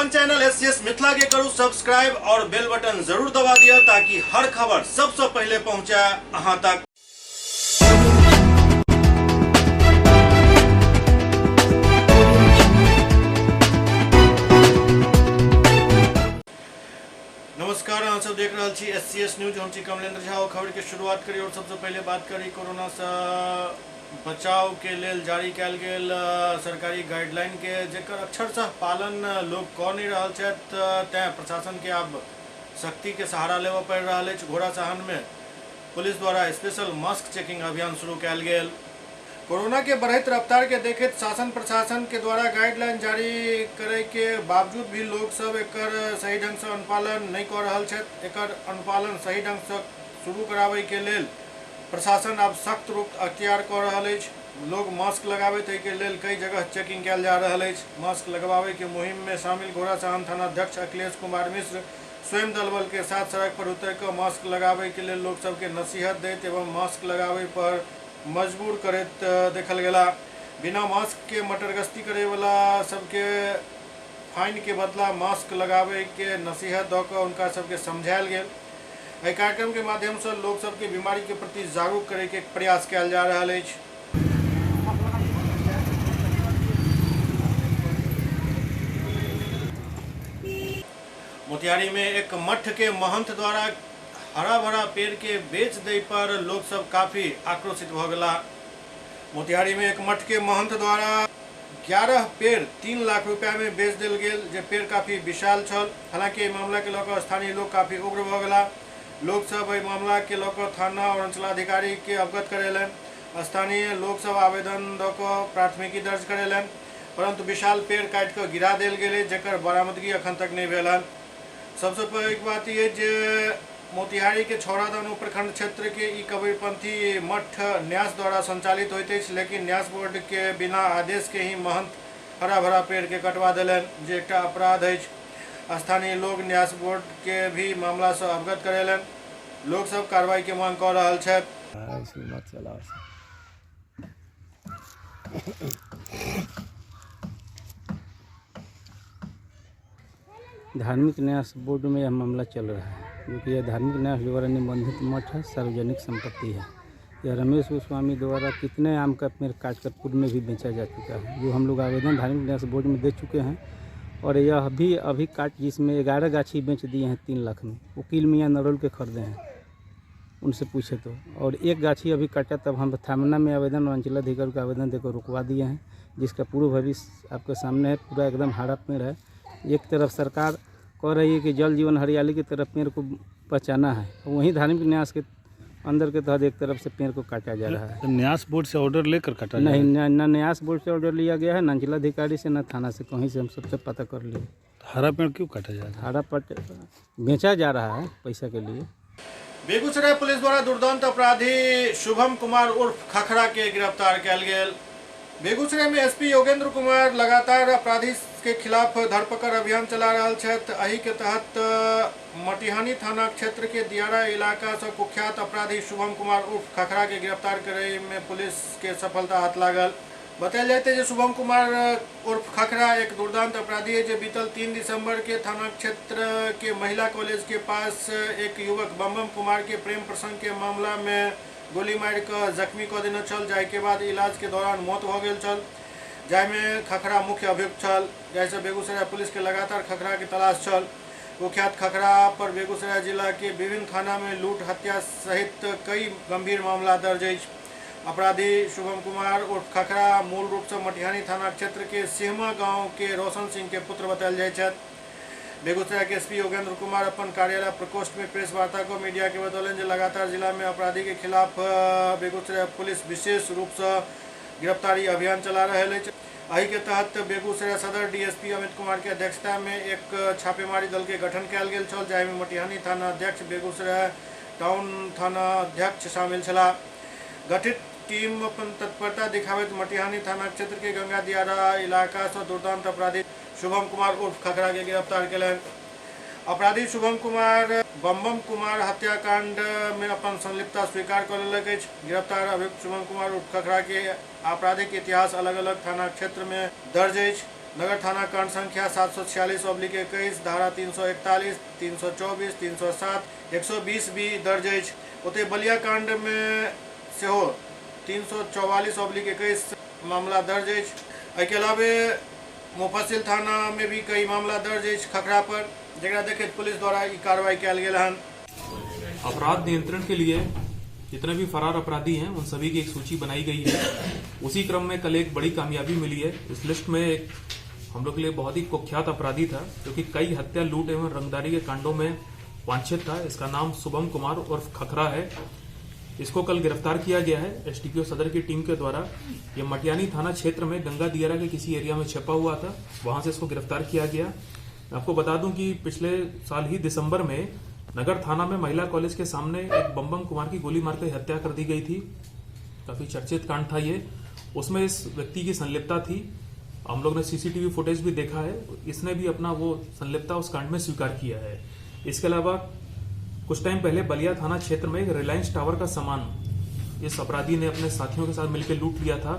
अपन channel SCS Mithila के करू subscribe और बेल बटन जरूर दबा दिया ताकि हर खबर सबसे पहले पहुंचे अहां तक। नमस्कार, अहाँ सब देख रहे छी एससीएस न्यूज। हम छी कमलेंद्र झा। खबर के शुरुआत करी और सबसे पहले बात करी कोरोना से बचाव के लेल जारी कैल गेल सरकारी गाइडलाइन के, जेकर अक्षरशः पालन लोग कर नहीं रहल छथि। तैं प्रशासन के अब सख्ती के सहारा लेबऽ पड़ि रहल अछि। घोड़ा सहन में पुलिस द्वारा स्पेशल मास्क चेकिंग अभियान शुरू कैल गेल। कोरोना के बढ़त रफ्तार के देखते शासन प्रशासन के द्वारा गाइडलाइन जारी करे के बावजूद भी लोग सब एकर सही ढंग से अनुपालन नहीं कर रहल छथि। एकर अनुपालन सही ढंग से शुरू कराबे के लेल प्रशासन अब सख्त रूप अख्तियार कर रहल अछि। लोग मास्क लगाबे तै के लेल कई जगह चेकिंग कैल जा रहल अछि। मास्क लगवाबे के मुहिम में शामिल घोड़ा सहन थाना अध्यक्ष अखिलेश कुमार मिश्र स्वयं दलबल के साथ सड़क पर उतर कर मास्क लगाबे के लेल लोग सबके नसीहत दैत एवं मास्क लगाबे पर मजबूर करैत देखल गेला। बिना मास्क के मटरगश्ती करे वाला सबके फाइन के बदला मास्क लगाबे के नसीहत दऽ कऽ उनका सबके समझायल गेल। एहि कार्यक्रम के माध्यम से लोग सबके बीमारी के प्रति जागरूक करे के प्रयास कैल जा रहल अछि। मोतिहारी में एक मठ के महंत द्वारा हरा भरा पेड़ के बेच दे पर लोग सब काफी आक्रोशित भ गेला। मोतिहारी में एक मठ के महंत द्वारा 11 पेड़ 3 लाख रुपया में बेच देल गेल, जे पेड़ काफी विशाल छल। हालांकि मामला के लऽ स्थानीय लोग काफी उग्र भ गेला। लोग सब एहि मामला के लऽ थाना और अंचलाधिकारी के अवगत करेलन। स्थानीय लोग सब आवेदन दऽ कऽ प्राथमिकी दर्ज करेलन, परंतु विशाल पेड़ काटि कऽ गिरा देल गेलै, जेकर बरामदगी अखन तक नहीं भेल। सबसे पैघ बात ये जे मोतिहारी के छौड़ादानो प्रखंड क्षेत्र के ई कबीरपंथी मठ न्यास द्वारा संचालित होइत अछि, लेकिन न्यास बोर्ड के बिना आदेश के ही महंत हरा भरा पेड़ के कटवा देलन, जे एकटा अपराध अछि। स्थानीय लोग न्यास बोर्ड के भी मामला से अवगत करेलन। लोग सब कार्रवाई के मांग कर रहल छथि। धार्मिक न्यास बोर्ड में यह मामला चल रहा है, क्योंकि यह धार्मिक न्यास द्वारा निबंधित मठ है, सार्वजनिक संपत्ति है। यह रमेश गोस्वामी द्वारा कितने आम का पेड़ काटकर पूर्व में भी बेचा जा चुका है, जो हम लोग आवेदन धार्मिक न्यास बोर्ड में दे चुके हैं। और यह भी अभी काट जिसमें 11 गाछी बेच दिए हैं 3 लाख में, वकील मियाँ नरोल के खरीदे हैं, उनसे पूछे तो। और एक गाछी अभी काटा, तब हम थाना में आवेदन और अंचलाधिकारी को आवेदन देकर रुकवा दिए हैं, जिसका पूर्व भविष्य आपके सामने है। पूरा एकदम हरा पेड़ है। एक तरफ सरकार कह रही है कि जल जीवन हरियाली की तरफ पेड़ को बचाना है, वहीं धार्मिक न्यास के अंदर के तहत एक तरफ से पेड़ को काटा जा रहा है। न्यास बोर्ड से ऑर्डर लेकर काटा नहीं, न न्यास बोर्ड से ऑर्डर लिया गया है, न अंचलाधिकारी से, न थाना से, कहीं से हम सबसे पता कर लिए। हरा पेड़ क्यों काटा जा रहा है? हरा पेड़ बेचा जा रहा है पैसा के लिए। बेगूसराय पुलिस द्वारा दुर्दांत अपराधी शुभम कुमार उर्फ खखरा के गिरफ्तार कैल गेल। बेगूसराय में एसपी योगेंद्र कुमार लगातार अपराधी के खिलाफ धरपकड़ अभियान चला रहा छथि। एही के तहत मटिहानी थाना क्षेत्र के दियारा इलाका से कुख्यात अपराधी शुभम कुमार उर्फ खखरा के गिरफ्तार करे में पुलिस के सफलता हाथ लागल। बतायल जाते हैं शुभम कुमार उर्फ खखरा एक दुर्दांत अपराधी है, जो बीतल 3 दिसंबर के थाना क्षेत्र के महिला कॉलेज के पास एक युवक बम कुमार के प्रेम प्रसंग के मामला में गोली मार कर जख्मी कर देने छल, जाय के बाद इलाज के दौरान मौत हो गई छल, जाय खखरा मुख्य अभियुक्त छल। जैसे बेगूसराय पुलिस के लगातार खखरा की तलाश छल। कुख्यात खखरा पर बेगूसराय जिला के विभिन्न थाना में लूट हत्या सहित कई गंभीर मामला दर्ज है। अपराधी शुभम कुमार उर्फ खखरा मूल रूप से मटिहानी थाना क्षेत्र के सिहमा गांव के रोशन सिंह के पुत्र बतायल जाय छथि। बेगूसराय के एसपी योगेंद्र कुमार अपन कार्यालय प्रकोष्ठ में प्रेस वार्ता को मीडिया के बतौलन, लगातार जिला में अपराधी के खिलाफ बेगूसराय पुलिस विशेष रूप से गिरफ्तारी अभियान चला रहे है। एही के तहत बेगूसराय सदर डीएसपी अमित कुमार के अध्यक्षता में एक छापेमारी दल के गठन कैल गेल छल, जाहि में मटिहानी थाना अध्यक्ष, बेगूसराय टाउन थाना अध्यक्ष शामिल छला। गठित टीम अपन तत्परता दिखावत मटिहानी थाना क्षेत्र के गंगा दियारा इलाका से दुर्दांत अपराधी शुभम कुमार उर्फ खखरा के गिरफ्तार कलन। अपराधी शुभम कुमार बम कुमार हत्याकांड में अपन संलिप्तता स्वीकार कर लेलक अछि। गिरफ्तार अभियुक्त शुभम कुमार उर्फ खखरा के आपराधिक इतिहास अलग अलग थाना क्षेत्र में दर्ज अछि। नगर थाना कांड संख्या 746/21 धारा 341, 324, 307, 120 भी दर्ज अछि। ओते बलिया कांड में सेहो 344/21 मामला दर्ज अछि। एहिके अलावे मुफस्सिल थाना में भी कई मामला दर्ज अछि खखरा पर, जकरा देखैत पुलिस द्वारा ई कार्रवाई कयल गेल हन। अपराध नियंत्रण के लिए जितने भी फरार अपराधी हैं उन सभी की एक सूची बनाई गई है। उसी क्रम में कल एक बड़ी कामयाबी मिली है। इस लिस्ट में एक हम लोग के लिए बहुत ही कुख्यात अपराधी था, जो कि कई हत्या, लूट एवं रंगदारी के कांडों में वांछित था। इसका नाम शुभम कुमार उर्फ खखरा है। इसको कल गिरफ्तार किया गया है एसटीपीओ सदर की टीम के द्वारा। ये मटियानी थाना क्षेत्र में गंगा दियारा के किसी एरिया में छिपा हुआ था, वहां से इसको गिरफ्तार किया गया। आपको बता दूं कि पिछले साल ही दिसंबर में नगर थाना में महिला कॉलेज के सामने एक बम कुमार की गोली मारकर हत्या कर दी गई थी। काफी चर्चित कांड था ये। उसमें इस व्यक्ति की संलिप्तता थी। हम लोग ने सीसीटीवी फुटेज भी देखा है। इसने भी अपना वो संलिप्तता उस कांड में स्वीकार किया है। इसके अलावा कुछ टाइम पहले बलिया थाना क्षेत्र में एक रिलायंस टावर का सामान इस अपराधी ने अपने साथियों के साथ मिलकर लूट लिया था।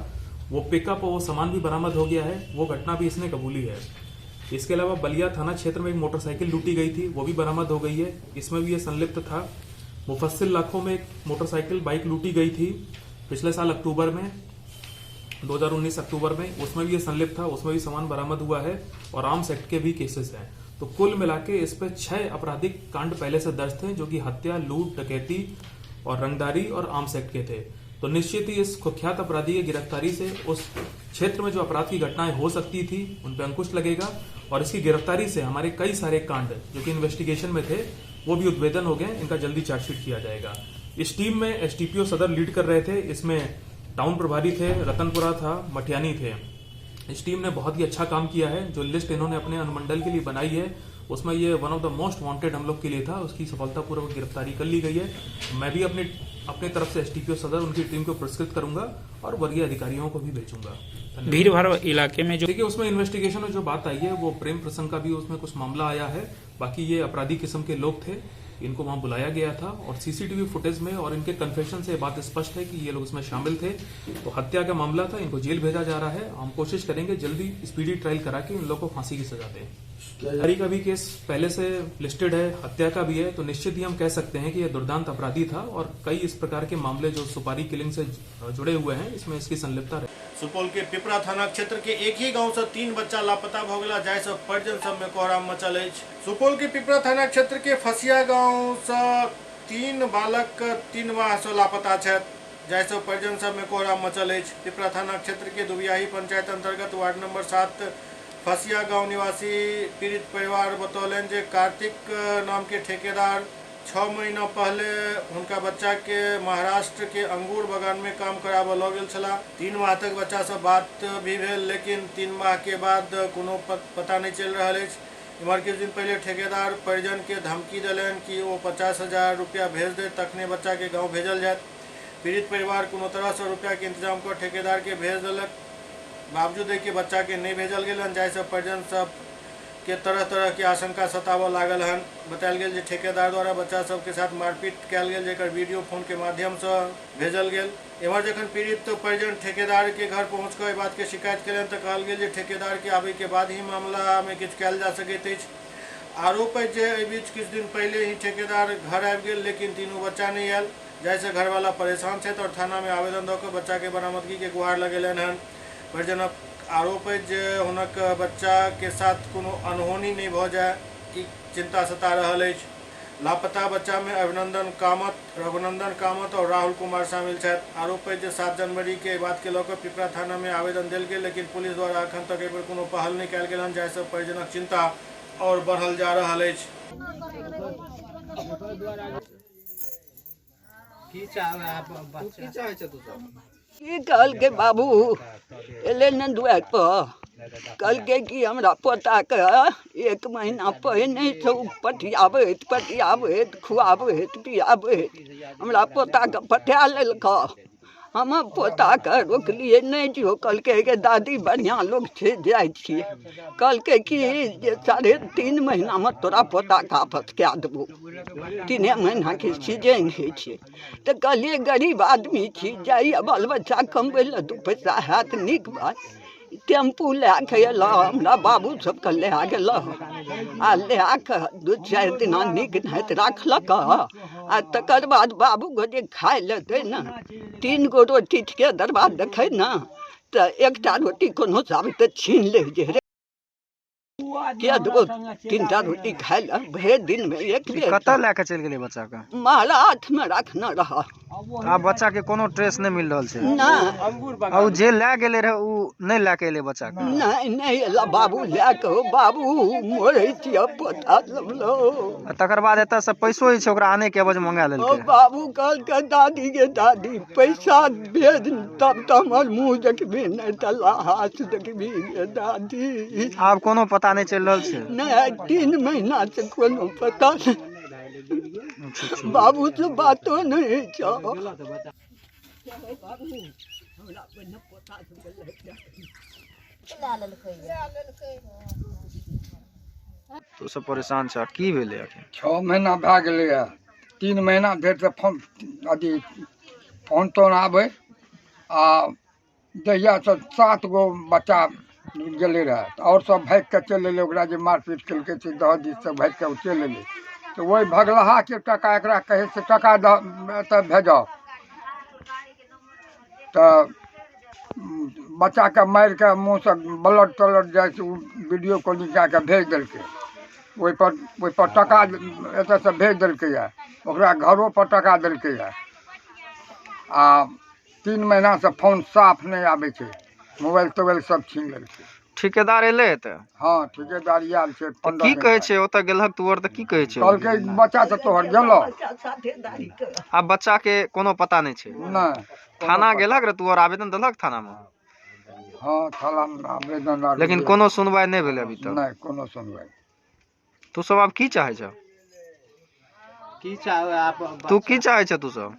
वो पिकअप और वो सामान भी बरामद हो गया है। वो घटना भी इसने कबूली है। इसके अलावा बलिया थाना क्षेत्र में एक मोटरसाइकिल लूटी गई थी, वो भी बरामद हो गई है। इसमें भी ये संलिप्त था। मुफस्सिल लाखों में एक मोटरसाइकिल बाइक लूटी गई थी पिछले साल अक्टूबर में, 2019 अक्टूबर में। उसमें भी ये संलिप्त था, उसमें भी सामान बरामद हुआ है और आर्म्स एक्ट के भी केसेस हैं। तो कुल मिलाके इस पे 6 आपराधिक कांड पहले से दर्ज थे, जो कि हत्या, लूट, डकैती और रंगदारी और आर्म्स एक्ट के थे। तो निश्चित ही इस कुख्यात अपराधी की गिरफ्तारी से उस क्षेत्र में जो अपराध की घटनाएं हो सकती थी उन पर अंकुश लगेगा और इसकी गिरफ्तारी से हमारे कई सारे कांड जो कि इन्वेस्टिगेशन में थे वो भी उद्भेदन हो गए। इनका जल्दी चार्जशीट किया जाएगा। इस टीम में एसटीपीओ सदर लीड कर रहे थे। इसमें टाउन प्रभारी थे, रतनपुरा था, मटियानी थे। इस टीम ने बहुत ही अच्छा काम किया है। जो लिस्ट इन्होंने अपने अनुमंडल के लिए बनाई है उसमें ये one of the most wanted हम लोग के लिए था। उसकी सफलतापूर्वक गिरफ्तारी कर ली गई है। मैं भी अपने तरफ से एसटीपीओ सदर उनकी टीम को पुरस्कृत करूंगा और वर्गीय अधिकारियों को भी भेजूंगा। भीड़ भाड़ इलाके में जो देखिए उसमें इन्वेस्टिगेशन में जो बात आई है वो प्रेम प्रसंग का भी उसमें कुछ मामला आया है। बाकी ये अपराधी किस्म के लोग थे, इनको वहां बुलाया गया था और सीसीटीवी फुटेज में और इनके कन्फेशन से बात स्पष्ट है कि ये लोग इसमें शामिल थे। तो हत्या का मामला था, इनको जेल भेजा जा रहा है। हम कोशिश करेंगे जल्दी स्पीडी ट्रायल करा के इन लोगों को फांसी की सजा दें। हरी का भी केस पहले से लिस्टेड है, हत्या का भी है। तो निश्चित ही हम कह सकते हैं कि यह दुर्दांत अपराधी था और कई इस प्रकार के मामले जो सुपारी किलिंग से जुड़े हुए हैं इसमें इसकी संलिप्तता है। सुपौल के पिपरा थाना क्षेत्र के एक ही गांव से 3 बच्चा लापता भ गेला, जाहि से परिजन सब में कोहराम मचल अछि। सुपौल के पिपरा थाना क्षेत्र के फसिया गांव से 3 बालक 3 माह से लापता छथि, जाहि से परिजन सब में कोहराम मचल अछि। पिपरा थाना क्षेत्र के दुबियाही पंचायत अंतर्गत वार्ड नंबर 7 फसिया गांव निवासी पीड़ित परिवार बतौलन जे कार्तिक नाम के ठेकेदार 6 महीना पहले उनका बच्चा के महाराष्ट्र के अंगूर बागान में काम कराबऽ लऽ गेल छला। 3 माह तक बच्चा से बात भी भेल, लेकिन 3 माह के बाद कोनो पता नहीं चल रहा है। इमहर किछु दिन पहले ठेकेदार परिजन के धमकी दिलन कि वो 50,000 रुपया भेज दे तखने बच्चा के गाँव भेजल जाए। पीड़ित परिवार कोनो तरह से रुपया के इंतजाम कर ठेकेदार के भेज दिलक, बावजूद के बच्चा के नहीं भेजल गेलन, जाहि से परिजन सब के तरह तरह की आशंका सतावऽ लागल हन। बतायल गेल जे ठेकेदार द्वारा बच्चा सब के साथ मारपीट कयल गेल, जेकर वीडियो फोन के माध्यम से भेजल गेल। एम्हर जखन पीड़ित परिजन ठेकेदार के घर पहुँच कर बात के शिकायत कयलनि तऽ कहल गेल जे ठेकेदार के आबे के बाद ही मामला में किछु कयल जा सकैत अछि। आरोप अछि जे एहि बीच किछु दिन पहले ही ठेकेदार घर आबि गेल, लेकिन तीनों बच्चा नहीं आयल, जाहि से घर वाला परेशान छथि और थाना में आवेदन दऽ कऽ बच्चा के बरामदगी के गुहार लगेलनि हन। परिजनक आरोप है जे हुनक बच्चा के साथ कोनो अनहोनी नहीं भ जाए ई चिंता सता रहल अछि। लापता बच्चा में अभिनंदन कामत, रघुनंदन कामत और राहुल कुमार शामिल छथि। आरोप है जे 7 जनवरी के बात के लऽ कऽ पिपरा थाना में आवेदन देल गेल, लेकिन पुलिस द्वारा अखन तक एहि पर कोनो पहल नहीं कयल गेल हन, जाहि से परिजनक चिंता और बढ़ल जा रहल अछि। की कहल के बाबू एले न दुआर पर कल के कि हमरा पोता के 1 महीना पहिने से पटियाबैत खुआबैत पियाबैत हमरा पोता के पटा लेलक। हम पोता के रोकलिए नहीं जो, कल के दादी बढ़िया लोग से जाए छिए, कल के कि 3.5 महीना में तोरा पोता के आपस क्या देबो, 3 महीना के सीजन है छे। तो कहलिए गरीब आदमी छी, जाइए बाल बच्चा कमबै ला 2 पैसा हैत नीक बात, टेम्पू लए के अयलह हमरा बाबू सबके लए गेलह आ लए कऽ 2-4 दिना नीक नाहित राखलक आ तकर बाद बाबू गो जे खाय लए दै ने 3 गो रोटी के दरबार देखै ने तऽ एकटा रोटी कोनो साबे तऽ छीन लै जे रे के दो 3टा रोटी खाय लए भरि दिन में एक बेर कतऽ लए के चलि गेलै बच्चा के? महाराज में रखने रह आब बच्चा के कोनो ट्रेस नहीं मिल रहल छै। नहीं और जे लए गेले रहे उ नहीं लए के एले बच्चा के? नहीं अयला बाबू लए कऽ बाबू मरै छियै पोता सब लो तकर बाद एतऽ से पैसो जे छै ओकरा आने के एवज मंगा ओ लेलकै। बाबू कहलकै दादी गे दादी पैसा भेज तब तऽ हमर मुँह देखबी नहीं तऽ लाश देखबी गे दादी। आब कोनो पता नहीं चल रहल छै। नहीं 3 महीना से कोनो पता नहीं बाबू से बातो नहीं छौ। तो सब परेशान छ की भेलै आखिर? 6 महीना भए गेलैए 3 महीना धरि तऽ फोन अथी फोन तोन आबै आ जहियासँ 7 गो बच्चा गेलै रहए आओर सब भागि कऽ चलि एलै ओकरा जे मारपीट केलकै से दह दिससँ भागि कऽ चलि एलै तऽ ओहि भगलाहाके टाका एकरा कहै से टाका एतऽ भेजऽ तऽ बच्चाके मारि कऽ मुँहसँ ब्लड तलड जाइ छै ओ वीडियो कॉलिंग कए कऽ भेज देलकै ओहिपर टाका एतऽसँ भेज देलकैए ओकरा घरोपर टाका देलकैए आ 3 महीनासँ फोन साफ नहीं आबै छै मोबाइल तोबाइल सब छीन लेलकै। ठेकेदार एलै तऽ? हाँ ठेकेदार आयल छै। की कहै छै ओतऽ गेलहक तोहर तऽ की कहै छै? कहलकै बच्चा से तोहर गेलौ आब बच्चा के कोनो पता नहीं छै? नहीं थाना गेलक रे तोहर आवेदन देलक थाना में? हाँ थाना में आवेदन लेकिन कोनो सुनवाई नहीं भेलै अभी तक? नहीं कोनो सुनवाई। तू सब आब की चाहे छ? तू की चाहे छ तू सब?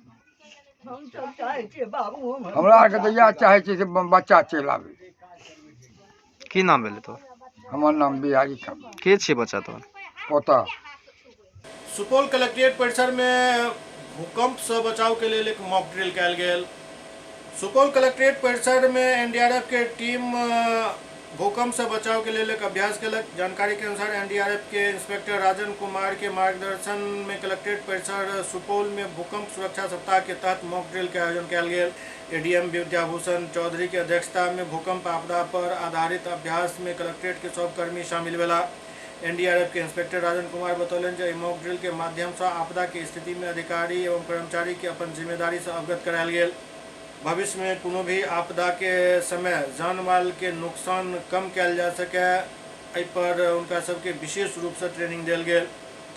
हमरा आरके तऽ इएह चाहै छियै से बच्चा चलि आबै। की नाम भेलै तोहर? हमर नाम बिहारी खान। के छियै बच्चा तोहर? पोता। सुपौल कलेक्ट्रेट परिसर में भूकंप से बचाव के लिए एक मॉक ड्रिल कयल गेल। सुपौल कलेक्ट्रेट परिसर में एनडीआरएफ के टीम भूकंप से बचाव के लिए एक अभ्यास केलक। जानकारी के अनुसार एनडीआरएफ के इंस्पेक्टर राजन कुमार के मार्गदर्शन में कलेक्ट्रेट परिसर सुपौल में भूकंप सुरक्षा सप्ताह के तहत मॉक ड्रिल के आयोजन कयल गेल। एडीएम विद्याभूषण चौधरी के अध्यक्षता में भूकंप आपदा पर आधारित अभ्यास में कलेक्ट्रेट के सब कर्मी शामिल भेला। एनडीआरएफ के इंस्पेक्टर राजन कुमार बतौलन जे मॉक ड्रिल के माध्यम से आपदा की स्थिति में अधिकारी एवं कर्मचारी के अपन जिम्मेदारी से अवगत करायल गेल। भविष्य में कोनो भी आपदा के समय जान माल के नुकसान कम कयल जा सके एहि पर उनका सबके विशेष रूप से ट्रेनिंग देल गेल।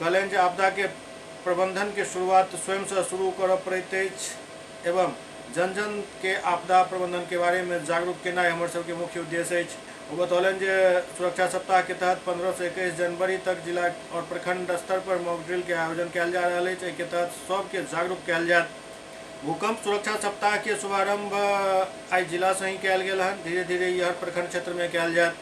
कहलन जे आपदा के प्रबंधन के शुरुआत स्वयं से शुरू करऽ पड़ैत अछि एवं जन जन के आपदा प्रबंधन के बारे में जागरूक केनाइ हमर सबके मुख्य उद्देश्य अछि। वो बतौलन जे सुरक्षा सप्ताह के तहत 15 से 21 जनवरी तक जिला और प्रखंड स्तर पर मॉक ड्रिल के आयोजन कयल जा रहल अछि। एहि के तहत सबके जागरूक कयल जायत। भूकंप सुरक्षा सप्ताह के शुभारंभ आज जिला से ही कयल गेल हन। धीरे धीरे यह प्रखंड क्षेत्र में कयल जायत।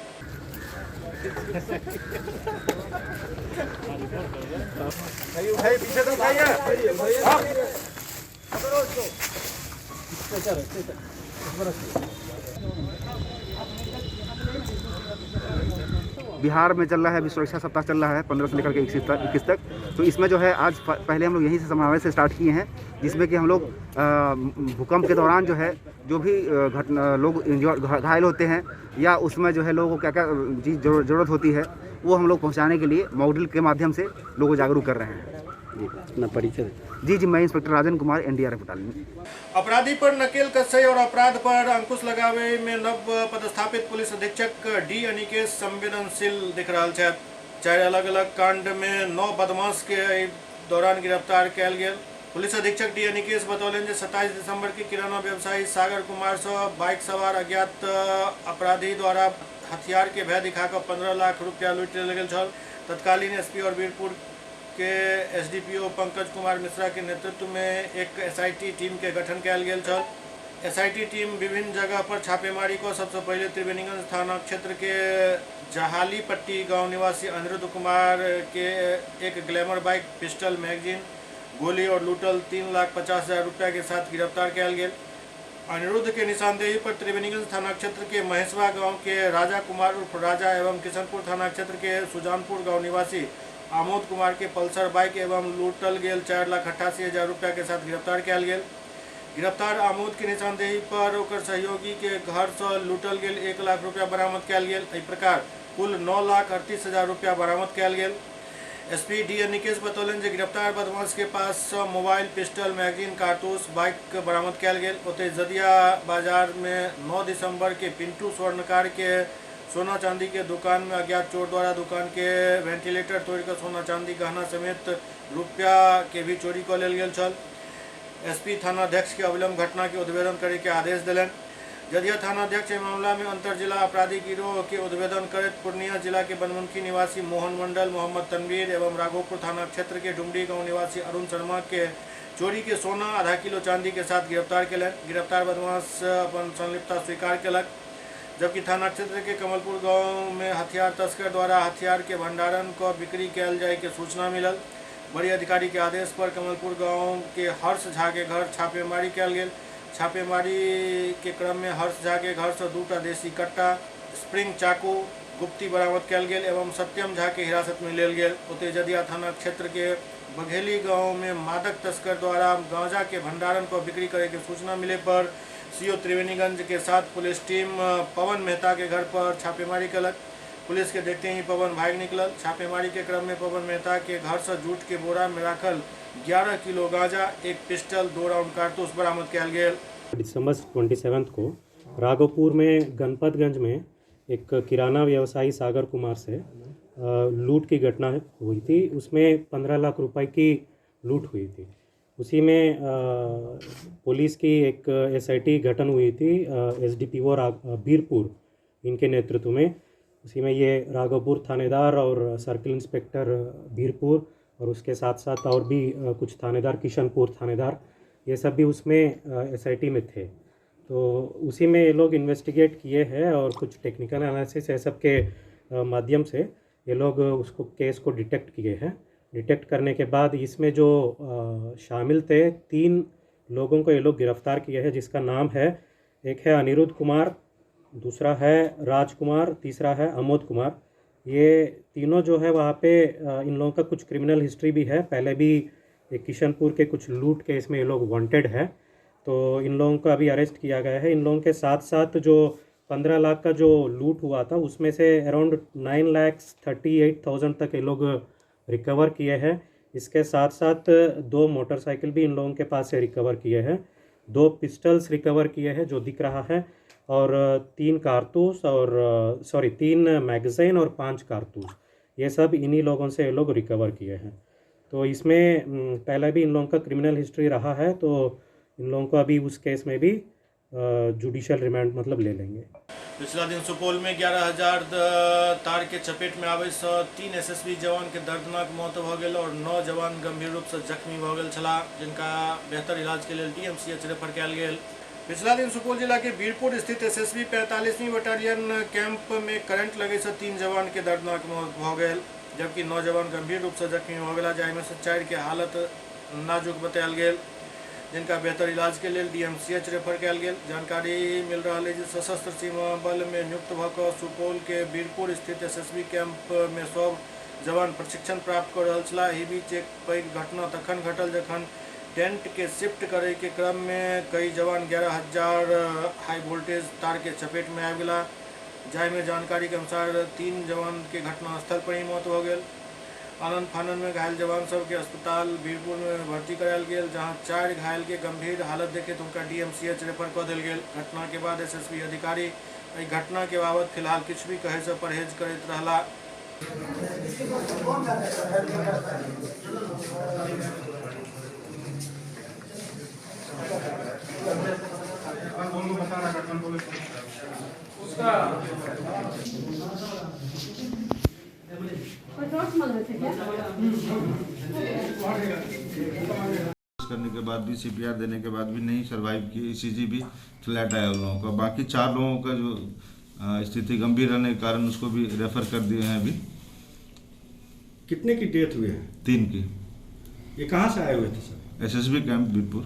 बिहार में चल रहा है अभी सुरक्षा सप्ताह चल रहा है 15 से लेकर के 21 तक। तो इसमें जो है आज पहले हम लोग यहीं से समावेश से स्टार्ट किए हैं जिसमें कि हम लोग भूकंप के दौरान जो है जो भी लोग घायल होते हैं या उसमें जो है लोगों को क्या क्या चीज़ ज़रूरत होती है वो हम लोग पहुंचाने के लिए मॉक ड्रिल के माध्यम से लोगों को जागरूक कर रहे हैं। जी अपना परिचय? जी मैं inspector Rajan Kumar NDRF battalion. अपराधी पर नकेल कसई और अपराध पर अंकुश लगावे में नव पदस्थापित पुलिस अधीक्षक डी अनिकेश संवेदनशील दिख रहा है। 4 अलग अलग कांड में 9 बदमाश के दौरान गिरफ्तार कयल गेल। पुलिस अधीक्षक डी अनिकेश बतौलन जे 27 दिसंबर के किराना व्यवसायी सागर कुमार से बाइक सवार अज्ञात अपराधी द्वारा हथियार के भय दिखाकर 15 लाख रुपया लूट लेल गेल छल। तत्कालीन एसपी और वीरपुर के एसडीपीओ पंकज कुमार मिश्रा के नेतृत्व में एक एसआईटी टीम के गठन कयल गेल छल। एसआईटी टीम विभिन्न जगह पर छापेमारी को सबसे पहले त्रिवेणीगंज थाना क्षेत्र के जहाली पट्टी गांव निवासी अनिरुद्ध कुमार के एक ग्लैमर बाइक, पिस्टल, मैगजीन, गोली और लूटल 3,50,000 रुपया के साथ गिरफ्तार कयल गेल। अनिरुद्ध के निशानदेही पर त्रिवेणीगंज थाना क्षेत्र के महेशवा गांव के राजा कुमार उर्फ राजा एवं किशनपुर थाना क्षेत्र के सुजानपुर गांव निवासी आमोद कुमार के पल्सर बाइक एवं लूटल गेल 4,88,000 रुपया के साथ गिरफ्तार किया गेल। गिरफ्तार आमोद के निशानदेही पर ओकर सहयोगी के घर से लूटल गेल 1 लाख रुपया बरामद किया गेल। एहि प्रकार कुल 9,38,000 रुपया बरामद किया गेल। एसपी डी निकेश बतौलन जे गिरफ्तार बदमाश के पास मोबाइल, पिस्टल, मैगजीन, कारतूस, बाइक बरामद किया गेल। ओते जदिया बाजार में 9 दिसंबर के पिंटू स्वर्णकार के सोना चांदी के दुकान में अज्ञात चोर द्वारा दुकान के वेंटिलेटर तोड़कर सोना चांदी गहना समेत रुपया के भी चोरी कर लेल गेल छल। एसपी थानाध्यक्ष के अविलंब घटना के उद्भेदन करे के आदेश दिलन। जदिया थानाध्यक्ष मामला में अंतर जिला आपराधिक गिरोह के उद्भेदन करत पूर्णिया जिला के बनमुखी निवासी मोहन मंडल, मोहम्मद तनवीर एवं राघोपुर थाना क्षेत्र के डुमरी गांव निवासी अरुण शर्मा के चोरी के सोना आधा किलो चांदी के साथ गिरफ्तार किया। गिरफ्तार बदमाश अपन संलिप्तता स्वीकार किया, जबकि थाना क्षेत्र के कमलपुर गांव में हथियार तस्कर द्वारा हथियार के भंडारण को बिक्री कैल जाए के सूचना मिलल। बड़ी अधिकारी के आदेश पर कमलपुर गांव के हर्ष झा के घर छापेमारी कैल गेल। छापेमारी के क्रम में हर्ष झा के घर से 2टा देसी कट्टा, स्प्रिंग चाकू, गुप्ती बरामद कैल गेल एवं सत्यम झा के हिरासत में लेल गेल। ओते जदिया थाना क्षेत्र के बघेली गांव में मादक तस्कर द्वारा गांजा के भंडारण को बिक्री करे के सूचना मिले पर सीओ त्रिवेणीगंज के साथ पुलिस टीम पवन मेहता के घर पर छापेमारी कलक। पुलिस के देखते ही पवन भाग निकलल। छापेमारी के क्रम में पवन मेहता के घर से जूट के बोरा में रखल 11 किलो गांजा, 1 पिस्टल, 2 राउंड कारतूस बरामद किया गेल। दिसंबर 27 को राघोपुर में गणपतगंज में एक किराना व्यवसायी सागर कुमार से लूट की घटना हुई थी। उसमें 15 लाख रुपए की लूट हुई थी। उसी में पुलिस की एक एसआईटी गठन हुई थी, एसडीपीओ बीरपुर इनके नेतृत्व में। उसी में ये राघोपुर थानेदार और सर्किल इंस्पेक्टर बीरपुर और उसके साथ साथ और भी कुछ थानेदार, किशनपुर थानेदार, ये सब भी उसमें एसआईटी में थे। तो उसी में ये लोग इन्वेस्टिगेट किए हैं और कुछ टेक्निकल एनालिसिस ये सब के माध्यम से ये लोग उसको केस को डिटेक्ट किए हैं। डिटेक्ट करने के बाद इसमें जो शामिल थे 3 लोगों को ये लोग गिरफ्तार किए हैं, जिसका नाम है, एक है अनिरुद्ध कुमार, दूसरा है राजकुमार, तीसरा है आमोद कुमार। ये तीनों जो है वहाँ पे इन लोगों का कुछ क्रिमिनल हिस्ट्री भी है। पहले भी एक किशनपुर के कुछ लूट केस में ये लोग वांटेड है, तो इन लोगों को अभी अरेस्ट किया गया है। इन लोगों के साथ साथ जो 15 लाख का जो लूट हुआ था उसमें से अराउंड 9,38,000 तक ये लोग रिकवर किए हैं। इसके साथ साथ 2 मोटरसाइकिल भी इन लोगों के पास से रिकवर किए हैं, 2 पिस्टल्स रिकवर किए हैं जो दिख रहा है, और 3 कारतूस और 3 मैगज़ीन और 5 कारतूस, ये सब इन्हीं लोगों से ये लोग रिकवर किए हैं। तो इसमें पहले भी इन लोगों का क्रिमिनल हिस्ट्री रहा है, तो इन लोगों को अभी उस केस में भी जुडिशियल रिमांड मतलब ले लेंगे। पिछला दिन सुपौल में 11,000 तार के चपेट में आवे से 3 एसएसबी जवान के दर्दनाक मौत भ गेल और 9 जवान गंभीर रूप से जख्मी भ गेल छलाह, जिनका बेहतर इलाज के लिए डीएमसीएच रेफर कयल गेल। पिछला दिन सुपौल जिला के बीरपुर स्थित एसएसबी 45वीं बटालियन कैंप में करंट लगे से 3 जवान के दर्दनाक मौत भ गेल, जबकि 9 जवान गंभीर रूप से जख्मी भ गेला, जाहिमे से 4 के हालत नाजुक बतायल गेल, जिनका बेहतर इलाज के लिए डीएमसीएच रेफर कयल गेल। जानकारी मिल रहा है कि सशस्त्र सीमा बल में नियुक्त भऽ सुपौल के बीरपुर स्थित एसएसबी कैंप में सब जवान प्रशिक्षण प्राप्त कर रहल छलाह। एहि बीच एक पैघ घटना तखन घटल जखन टेंट के शिफ्ट करे के क्रम में कई जवान 11,000 हाई वोल्टेज तार के चपेट में आबि गेला, जाहिमे जानकारी के अनुसार 3 जवान के घटनास्थल पर ही मौत हो गेल। आनंद फानन में घायल जवान सब के अस्पताल बीरपुर में भर्ती करायल गेल, जहां 4 घायल के गंभीर हालत देखे तो उनका डीएमसीएच रेफर कर देल गेल। घटना के बाद एसएसबी अधिकारी एहि घटना के बाबत फिलहाल किछु भी कहे से परहेज करैत रहला। करने के बाद भी सीपीआर देने के बाद भी नहीं सर्वाइव की, ईसीजी भी फ्लैट आया उन लोगों का। बाकी 4 लोगों का जो स्थिति गंभीर रहने के कारण उसको भी रेफर कर दिए हैं। अभी कितने की डेथ हुई है? 3 की। ये कहाँ से आए हुए थे सर? SSB camp Birpur.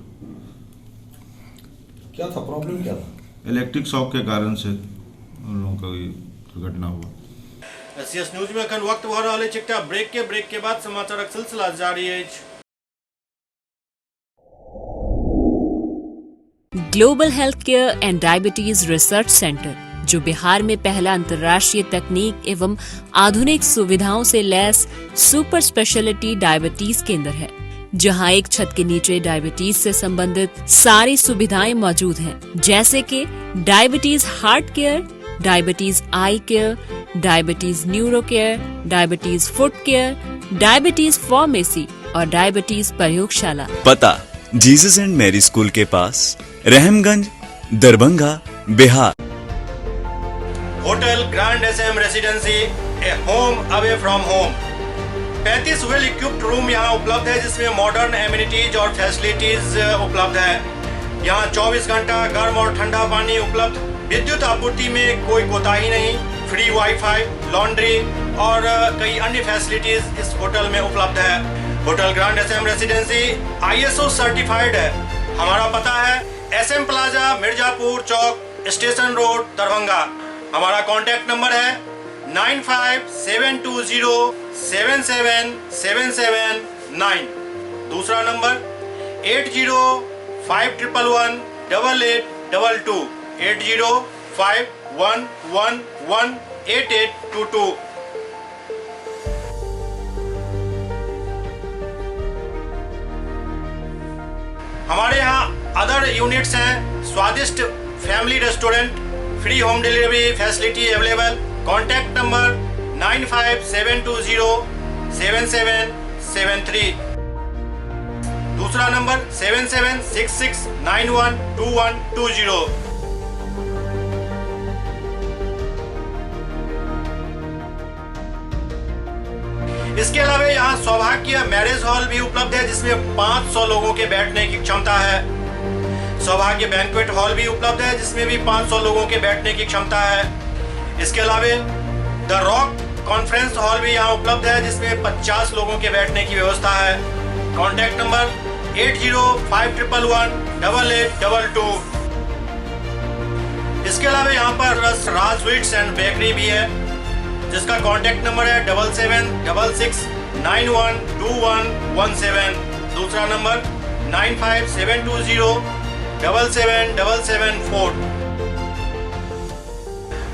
क्या था प्रॉब्लम, क्या था? इलेक्ट्रिक शॉक के कारण से उन लोगों का ये दुर्घटना हुआ। एससीएस न्यूज में अखन वक्त भ रहा है चिकटा ब्रेक के बाद समाचारक सिलसिला जारी है। Global health care and diabetes research centre, जो बिहार में पहला अंतर्राष्ट्रीय तकनीक एवं आधुनिक सुविधाओं से लैस सुपर स्पेशलिटी डायबिटीज केंद्र है, जहां एक छत के नीचे डायबिटीज से संबंधित सारी सुविधाएं मौजूद हैं, जैसे कि diabetes heart care, diabetes eye care, diabetes neuro care, diabetes foot care, diabetes pharmacy और डायबिटीज प्रयोगशाला। पता जीसस एंड मैरी स्कूल के पास, Rahamganj, Darbhanga, Bihar. Hotel grand SM residency, a home away from home. 35 well equipped room यहाँ उपलब्ध है, जिसमें modern amenities और फैसिलिटीज उपलब्ध है। यहाँ 24 घंटा गर्म और ठंडा पानी उपलब्ध, विद्युत आपूर्ति में कोई कोताही नहीं, फ्री वाईफाई, लॉन्ड्री और कई अन्य फैसिलिटीज इस होटल में उपलब्ध है। Hotel grand SM residency ISO certified है। हमारा पता है SM plaza, Mirzapur Chowk, station road, Darbhanga. हमारा कॉन्टैक्ट नंबर है 9572077779। दूसरा नंबर 8051118822, 8051118822। हमारे यहाँ अदर यूनिट्स हैं, स्वादिष्ट family restaurant, free home delivery facility available. Contact number 9572077773। दूसरा नंबर 7766912120। इसके अलावा यहाँ सौभाग्य मैरिज हॉल भी उपलब्ध है, जिसमें 500 लोगों के बैठने की क्षमता है। सौभाग्य बैंक्वेट हॉल भी उपलब्ध है, जिसमें भी 500 लोगों के बैठने की क्षमता है। इसके अलावा द रॉक कॉन्फ्रेंस हॉल भी यहाँ उपलब्ध है, जिसमें 50 लोगों के बैठने की व्यवस्था है। Contact number 8051118822। इसके अलावा यहाँ पर राज स्वीट्स एंड बेकरी भी है, जिसका कॉन्टैक्ट नंबर है 7766912117। दूसरा नंबर 9572077774।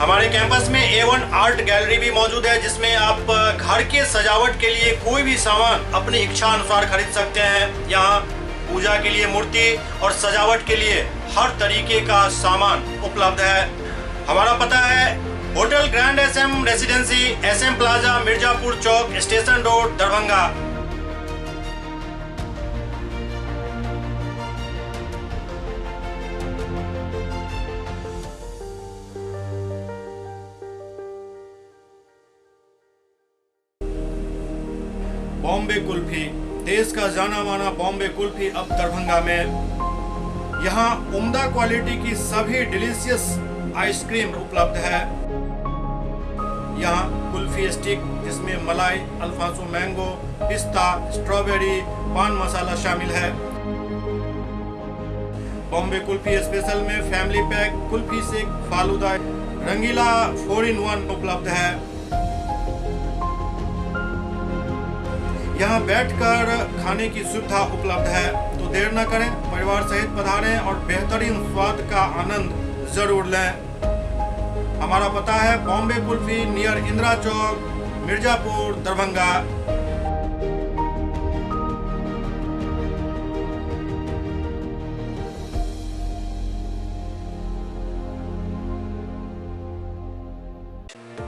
हमारे कैंपस में A1 आर्ट गैलरी भी मौजूद है, जिसमें आप घर के सजावट के लिए कोई भी सामान अपनी इच्छा अनुसार खरीद सकते हैं। यहाँ पूजा के लिए मूर्ति और सजावट के लिए हर तरीके का सामान उपलब्ध है। हमारा पता है hotel grand SM residency, SM plaza, Mirzapur Chowk, station road, Darbhanga. Bombay kulfi, देश का जाना माना बॉम्बे कुल्फी अब दरभंगा में। यहाँ उम्दा क्वालिटी की सभी डिलीशियस आइसक्रीम उपलब्ध है। यहाँ कुल्फी स्टिक, जिसमें मलाई, अल्फांसो मैंगो, पिस्ता, स्ट्रॉबेरी, पान मसाला शामिल है। बॉम्बे कुल्फी स्पेशल में फैमिली पैक, कुल्फी सेक, फालूदा, रंगीला 4-in-1 उपलब्ध है। यहाँ बैठकर खाने की सुविधा उपलब्ध है, तो देर न करें, परिवार सहित पधारें और बेहतरीन स्वाद का आनंद जरूर लें। हमारा पता है बॉम्बे कुल्फी, नियर इंदिरा चौक, मिर्जापुर, दरभंगा।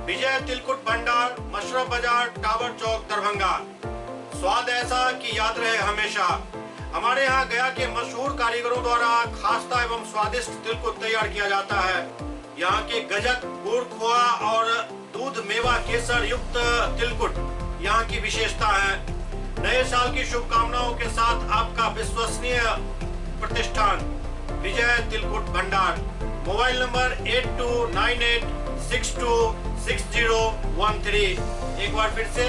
विजय तिलकुट भंडार, मशरफ बाजार, टावर चौक, दरभंगा। स्वाद ऐसा कि याद रहे हमेशा। हमारे यहाँ गया के मशहूर कारीगरों द्वारा खास्ता एवं स्वादिष्ट तिलकुट तैयार किया जाता है। यहाँ के गजक, गुड़, खोआ और दूध मेवा केसर युक्त तिलकुट यहाँ की विशेषता है। नए साल की शुभकामनाओं के साथ आपका विश्वसनीय प्रतिष्ठान विजय तिलकुट भंडार। Mobile number 8298626013। एक बार फिर से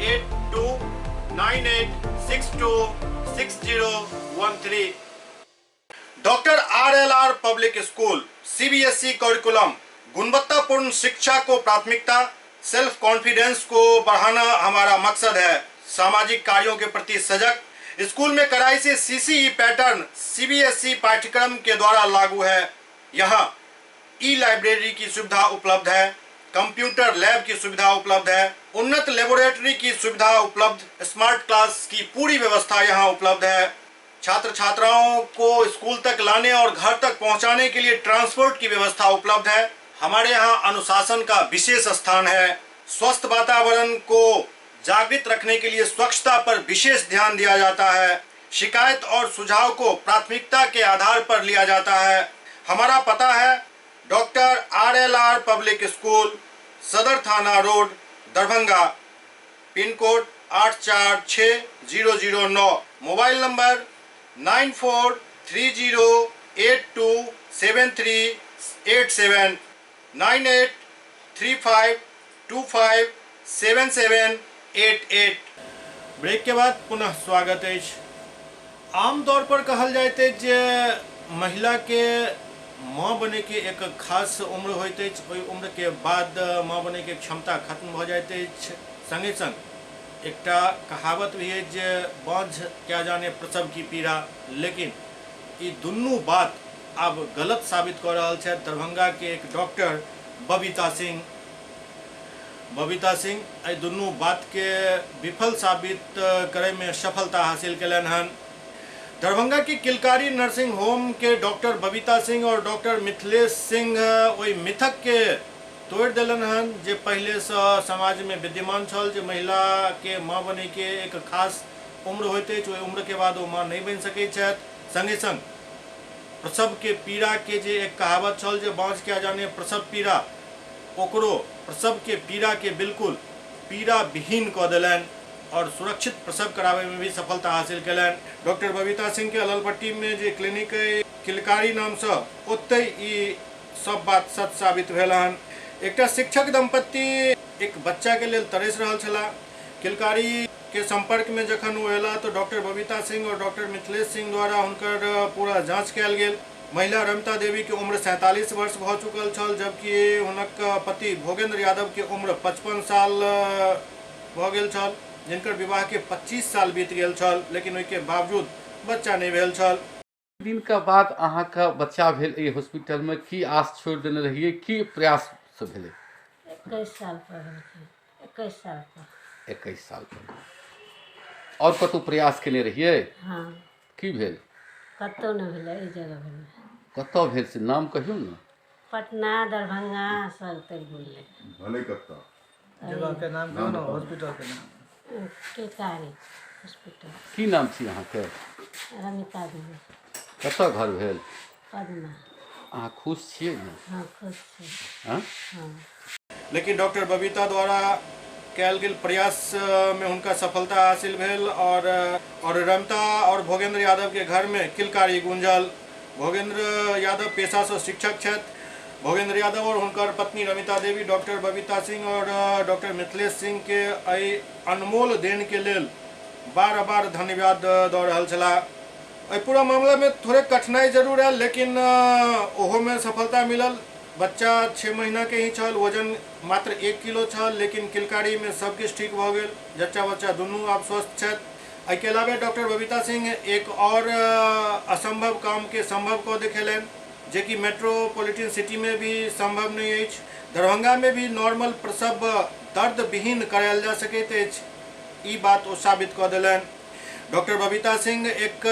8298626013। Doctor RLR public school CBSE curriculum गुणवत्तापूर्ण शिक्षा को प्राथमिकता, सेल्फ कॉन्फिडेंस को बढ़ाना हमारा मकसद है। सामाजिक कार्यों के प्रति सजग। स्कूल में कड़ाई से CCE पैटर्न CBSE पाठ्यक्रम के द्वारा लागू है। यहाँ ई-लाइब्रेरी की सुविधा उपलब्ध है, कंप्यूटर लैब की सुविधा उपलब्ध है, उन्नत लेबोरेटरी की सुविधा उपलब्ध, स्मार्ट क्लास की पूरी व्यवस्था यहाँ उपलब्ध है। छात्र छात्राओं को स्कूल तक लाने और घर तक पहुंचाने के लिए ट्रांसपोर्ट की व्यवस्था उपलब्ध है। हमारे यहाँ अनुशासन का विशेष स्थान है। स्वस्थ वातावरण को जागृत रखने के लिए स्वच्छता पर विशेष ध्यान दिया जाता है। शिकायत और सुझाव को प्राथमिकता के आधार पर लिया जाता है। हमारा पता है doctor RLR public school, Sadar Thana road, Darbhanga, pin code 846009, mobile number 9430827387, 9835257788। Break के बाद पुनः स्वागत है। आमतौर पर कहल जाते जे महिला के माँ बने के एक खास उम्र होइत अछि, ओहि उम्र के बाद माँ बने के क्षमता खत्म भ जाइत अछि। संगे संग एकटा कहावत भी है जे बाँझ क्या जाने प्रसव की पीड़ा, लेकिन ये दुनू बात अब गलत साबित कर रहा है। दरभंगा के एक डॉक्टर बबीता सिंह एहि दुनू बात के विफल साबित करे में सफलता हासिल कलन हन। दरभंगा की किलकारी नर्सिंग होम के डॉक्टर बबीता सिंह और डॉक्टर मिथिलेश सिंह वही मिथक के तोड़ दिलन हन जे पहले से समाज में विद्यमान छल, जे महिला के माँ बने के एक खास उम्र होते, ओहि उम्र के बाद वो माँ नहीं बन सकै छथि। संगे संग प्रसव के पीड़ा के जे एक कहावत छल जे बाँझ क्या जाने प्रसव पीड़ा, ओकरो प्रसव के पीड़ा के बिल्कुल पीड़ा विहीन कऽ देलन और सुरक्षित प्रसव करावे में भी सफलता हासिल कलन। डॉक्टर बबीता सिंह के अललपट्टी में जे क्लिनिक किलकारी नाम से ओते ई सब बात सच साबित भेल हन। एकटा शिक्षक दंपति एक बच्चा के लेल तरस रहल छला। किलकारी के संपर्क में जखन वो एला तो डॉक्टर बबीता सिंह और डॉक्टर मिथिलेश सिंह द्वारा हुनकर पूरा जांच कयल गेल। महिला रमिता देवी के उम्र 47 वर्ष भ चुकल छल, जबकि हुनक पति भोगेंद्र यादव के उम्र 55 साल भ गेल छल, जिनकर विवाह के 25 साल बीत गेल छल, लेकिन ओहिके बावजूद बच्चा नहीं भेल छल। दिन का बाद अहाँके बच्चा भेल एहि हॉस्पिटल में, की आस छोड़ देने रहिए, की प्रयास से भेलै? 21 साल पर 21 साल पर और कतौ प्रयास केने रहिए? हाँ। की भेल? कतौ नहीं भेलै, ई जगह भेलै। कतौ भेल से नाम कहियो ने। पटना, दरभंगा सब तर बोले। भले कतौ जगह के नाम कहियो ना, हॉस्पिटल के नाम। किलकारी हॉस्पिटल। की नाम छी अहाँके? रमिता देवी। कतौ घर भेल? पटना। अहाँ खुश छियै ने? हाँ खुश छी। हाँ? हाँ। लेकिन डॉक्टर बबीता द्वारा कयल गेल प्रयास में उनका सफलता हासिल भेल और रमिता और भोगेंद्र यादव के घर में किलकारी गूंजल। भोगेंद्र यादव पेशा से शिक्षक छथि। भोगेंद्र यादव और उनकर पत्नी रमिता देवी डॉक्टर बबीता सिंह और डॉक्टर मिथिलेश सिंह के एहि अनमोल देन के लेल बार बार धन्यवाद दऽ रहल छलाह। एहि पूरा मामला में थोड़े कठिनाई जरूर है, लेकिन ओहो में सफलता मिलल। बच्चा 6 महीना के ही छल, वजन मात्र 1 किलो छल, लेकिन किलकारी में सब किछु ठीक भ गेल। जच्चा बच्चा दुनू आब स्वस्थ छथि। एहि के अलावे डॉक्टर बबीता सिंह एक और असंभव काम के संभव कऽ देखेलनि, जे कि मेट्रोपॉलिटन सिटी में भी संभव नहीं अछि। दरभंगा में भी नॉर्मल प्रसव दर्द विहीन करायल जा सकैत अछि, ई बात ओ साबित कऽ देलनि। डॉक्टर बबीता सिंह एक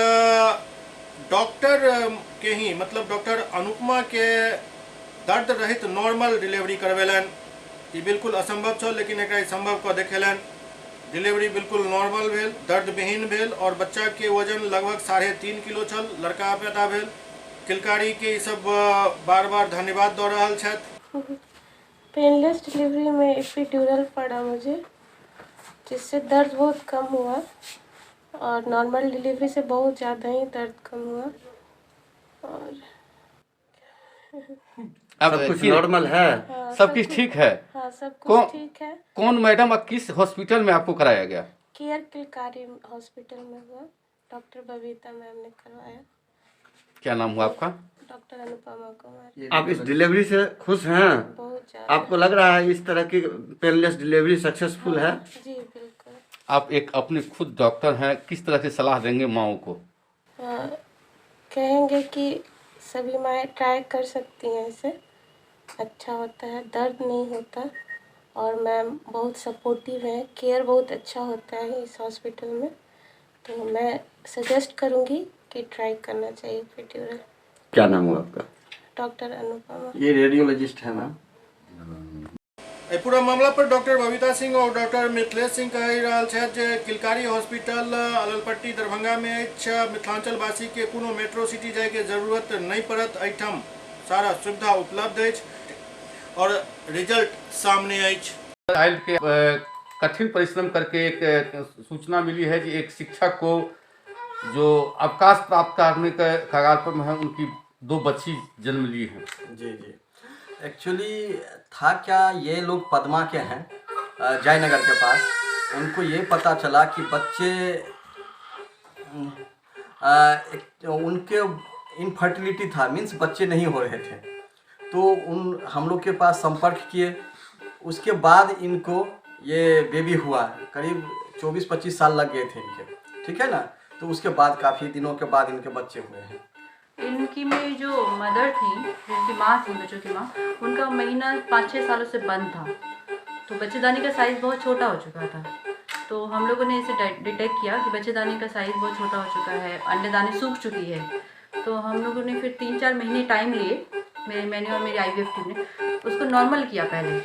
डॉक्टर के ही मतलब डॉक्टर अनुपमा के दर्द रहित नॉर्मल डिलीवरी करवेलन। ये बिल्कुल असंभव छल, लेकिन एकरा संभव कऽ देखेलन। डिलीवरी बिल्कुल नॉर्मल भेल, दर्द विहीन भेल और बच्चा के वजन लगभग 3.5 किलो छल, लड़का पैदा भेल। किलकारी के सब बार बार धन्यवाद दऽ रहल छथि। पेनलेस डिलीवरी में एपिड्यूरल पड़ा मुझे, जिससे दर्द बहुत कम हुआ और नॉर्मल डिलीवरी से बहुत ज़्यादा ही दर्द कम हुआ। और अब कुछ नॉर्मल है? हाँ, सब कुछ ठीक है? हाँ सब कुछ ठीक है। कौन मैडम और किस हॉस्पिटल में आपको कराया गया? केयर किलकारी हॉस्पिटल में हुआ, डॉक्टर बबीता मैम ने करवाया। क्या नाम हुआ आपका? डॉक्टर अनुपमा कुमार। आप इस डिलीवरी से खुश हैं? बहुत ज़्यादा। आपको लग रहा है इस तरह की पेनलेस डिलीवरी सक्सेसफुल है? जी बिल्कुल। आप एक अपने खुद डॉक्टर हैं, किस तरह की सलाह देंगे माओं को? कहेंगे कि सभी माएँ ट्राई कर सकती हैं, इसे अच्छा होता है, दर्द नहीं होता और मैम बहुत सपोर्टिव है, केयर बहुत अच्छा होता है इस हॉस्पिटल में। तो मैं सजेस्ट करूँगी कि ट्राई करना चाहिए एपिड्यूरल। क्या नाम हुआ आपका? डॉक्टर अनुपमा। ये रेडियोलॉजिस्ट है मैम। ए पूरा मामला पर डॉक्टर बबीता सिंह और डॉक्टर मिथिलेश सिंह कहि रहल छथि जे किलकारी हॉस्पिटल अललपट्टी दरभंगा में अछि। मिथिलांचल वासी के कोनो मेट्रो सिटी जाय के जरूरत नहीं पड़त, एहिठाम सारा सुविधा उपलब्ध अछि और रिजल्ट सामने अछि। चाइल्ड के कठिन परिश्रम करके एक सूचना मिली है कि एक शिक्षक को जो अवकाश प्राप्त करने के कगार पर है, उनकी 2 बच्ची जन्म ली हैं। जी जी, एक्चुअली था क्या, ये लोग पद्मा के हैं जयनगर के पास। उनको ये पता चला कि बच्चे उनके इनफर्टिलिटी था, मीन्स बच्चे नहीं हो रहे थे। तो हम लोग के पास संपर्क किए, उसके बाद इनको ये बेबी हुआ। करीब 24-25 साल लग गए थे इनके, ठीक है ना। तो उसके बाद काफ़ी दिनों के बाद इनके बच्चे हुए हैं। इनकी में जो मदर थी, जिनकी माँ थी, बच्चों की माँ, उनका महीना 5-6 सालों से बंद था। तो बच्चेदानी का साइज़ बहुत छोटा हो चुका था। तो हम लोगों ने इसे डिटेक्ट किया कि बच्चेदानी का साइज़ बहुत छोटा हो चुका है, अंडेदानी सूख चुकी है। तो हम लोगों ने फिर 3-4 महीने टाइम लिए, मैंने और मेरी IVF टीम ने उसको नॉर्मल किया पहले,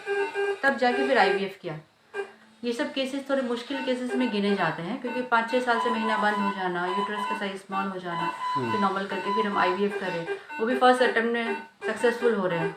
तब जाके फिर IVF किया। ये सब केसेस थोड़े मुश्किल केसेस में गिने जाते हैं, क्योंकि 5-6 साल से महीना बंद हो जाना, यूट्रस का साइज स्मॉल हो जाना, फिर नॉर्मल करके फिर हम IVF कर रहे हैं, वो भी फर्स्ट अटेम्प्ट में सक्सेसफुल हो रहे हैं।